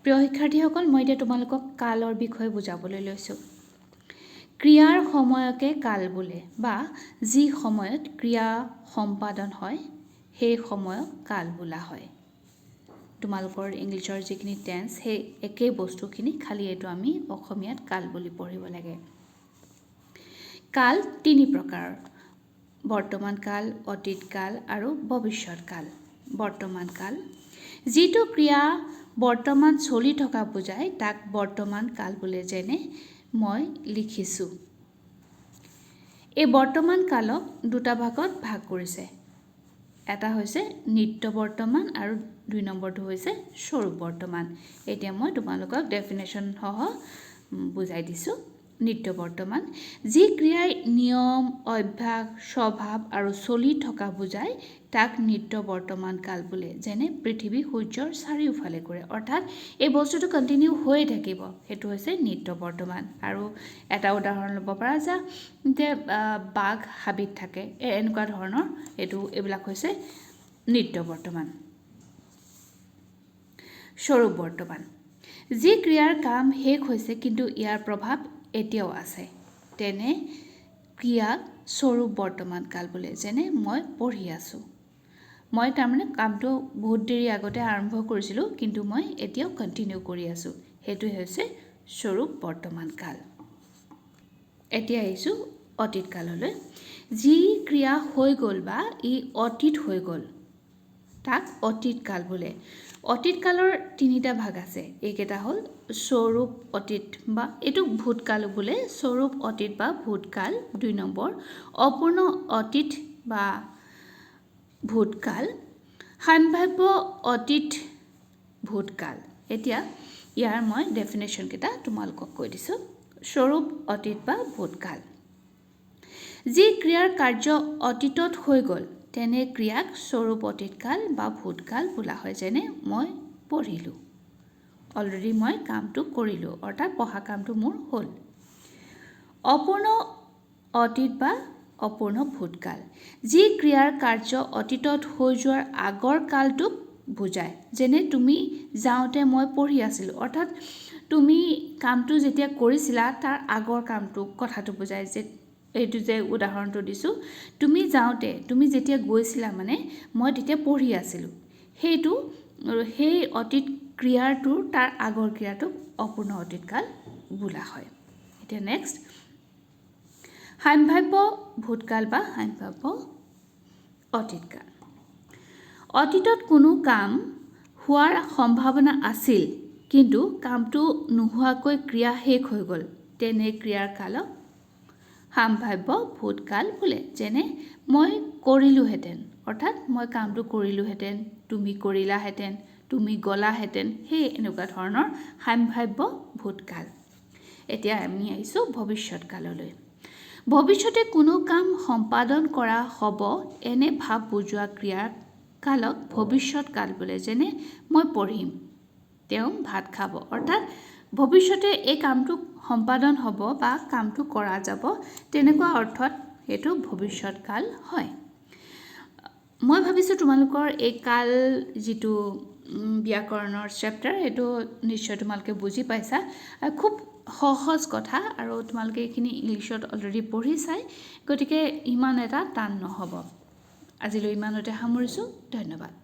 প্ৰিয় শিক্ষাৰ্থীসকল মই এতিয়া তোমালোকক কালৰ বিষয়ে বুজাবলৈ লৈছোঁ ক্ৰিয়াৰ সময়কে কাল বোলে বা যি সময়ত ক্ৰিয়া সম্পাদন হয় সেই সময়ক কাল বোলা হয় তোমালোকৰ ইংলিছৰ যিখিনি টেন্স সেই একেই বস্তুখিনি খালি এইটো আমি অসমীয়াত কাল বুলি পঢ়িব লাগে কাল তিনি প্ৰকাৰ বৰ্তমান কাল অতীত কাল আৰু ভৱিষ্যৎ কাল বৰ্তমান কাল যিটো ক্ৰিয়া বৰ্তমান চলি থকা বুজায় তাক বৰ্তমান কাল বোলে যেনে মই লিখিছোঁ এই বৰ্তমান কালক দুটা ভাগত ভাগ কৰিছে এটা হৈছে নিত্য বৰ্তমান আৰু দুই নম্বৰটো হৈছে স্বৰূপ বৰ্তমান এতিয়া মই তোমালোকক ডেফিনেশ্যন সহ বুজাই দিছোঁ নিত্য বৰ্তমান যি ক্ৰিয়াই নিয়ম অভ্যাস স্বভাৱ আৰু চলি থকা বুজায় তাক নিত্য বৰ্তমান কাল বোলে যেনে পৃথিৱী সূৰ্যৰ চাৰিওফালে ঘূৰে অৰ্থাৎ এই বস্তুটো কণ্টিনিউ হৈ থাকিব সেইটো হৈছে নিত্য বৰ্তমান আৰু এটা উদাহৰণ ল'ব পৰা যে বাঘ হাবিত থাকে এনেকুৱা ধৰণৰ এইবিলাক হৈছে নিত্য বৰ্তমান স্বৰূপ বৰ্তমান যি ক্ৰিয়াৰ কাম শেষ হৈছে কিন্তু ইয়াৰ প্ৰভাৱ এতিয়াও আছে তেনে ক্ৰিয়াক স্বৰূপ বৰ্তমান কাল বোলে যেনে মই পঢ়ি আছোঁ মই তাৰমানে কামটো বহুত দেৰি আগতে আৰম্ভ কৰিছিলোঁ কিন্তু মই এতিয়াও কণ্টিনিউ কৰি আছোঁ সেইটোৱে হৈছে স্বৰূপ বৰ্তমান কাল এতিয়া আহিছোঁ অতীত কাললৈ যি ক্ৰিয়া হৈ গ'ল বা ই অতীত হৈ গ'ল তাক অতীত কাল বোলে অতীত কালৰ তিনিটা ভাগ আছে এইকেইটা হ'ল স্বৰূপ অতীত বা এইটো ভূতকাল বোলে স্বৰূপ অতীত বা ভূতকাল দুই নম্বৰ অপূৰ্ণ অতীত বা ভূতকাল সম্ভাব্য অতীত ভূতকাল এতিয়া ইয়াৰ মই ডেফিনেশ্যন কেইটা তোমালোকক কৈ দিছোঁ স্বৰূপ অতীত বা ভূতকাল যি ক্ৰিয়াৰ কাৰ্য অতীতত হৈ গ'ল তেনে ক্ৰিয়াক স্বৰূপ অতীতকাল বা ভূতকাল বোলা হয় যেনে মই পঢ়িলোঁ অলৰেডি মই কামটো কৰিলোঁ অৰ্থাৎ পঢ়া কামটো মোৰ হ'ল অপূৰ্ণ অতীত বা অপূৰ্ণ ভূতকাল যি ক্ৰিয়াৰ কাৰ্য অতীতত হৈ যোৱাৰ আগৰ কালটোক বুজায় যেনে তুমি যাওঁতে মই পঢ়ি আছিলোঁ অৰ্থাৎ তুমি কামটো যেতিয়া কৰিছিলা তাৰ আগৰ কামটো কথাটো বুজায় যে এইটো যে উদাহৰণটো দিছোঁ তুমি যাওঁতে তুমি যেতিয়া গৈছিলা মানে মই তেতিয়া পঢ়ি আছিলোঁ সেইটো সেই অতীত ক্ৰিয়াটোৰ তাৰ আগৰ ক্ৰিয়াটোক অপূৰ্ণ অতীতকাল বোলা হয় এতিয়া নেক্সট সম্ভাব্য ভূতকাল বা সম্ভাব্য অতীতকাল অতীতত কোনো কাম হোৱাৰ সম্ভাৱনা আছিল কিন্তু কামটো নোহোৱাকৈ ক্ৰিয়া শেষ হৈ গ'ল তেনে ক্ৰিয়াৰ কালক সম্ভাব্য ভূতকাল বোলে যেনে মই কৰিলোহেঁতেন অৰ্থাৎ মই কামটো কৰিলোহেঁতেন তুমি কৰিলাহেঁতেন তুমি গ'লাহেঁতেন সেই এনেকুৱা ধৰণৰ সম্ভাব্য ভূতকাল এতিয়া আমি আহিছোঁ ভৱিষ্যৎ কাললৈ ভৱিষ্যতে কোনো কাম সম্পাদন কৰা হ'ব এনে ভাৱ বুজোৱা ক্ৰিয়াৰ কালক ভৱিষ্যৎ কাল বোলে যেনে মই পঢ়িম তেওঁ ভাত খাব অৰ্থাৎ ভৱিষ্যতে এই কামটো সম্পাদন হ'ব বা কামটো কৰা যাব তেনেকুৱা অৰ্থত এইটো ভৱিষ্যৎ কাল হয় মই ভাবিছোঁ তোমালোকৰ এই কাল যিটো ব্যাকৰণৰ চেপ্টাৰ এইটো নিশ্চয় তোমালোকে বুজি পাইছা খুব সহজ কথা আৰু তোমালোকে এইখিনি ইংলিছত অলৰেডি পঢ়ি চাই গতিকে ইমান এটা টান নহ'ব আজিলৈ ইমানতে সামৰিছোঁ ধন্যবাদ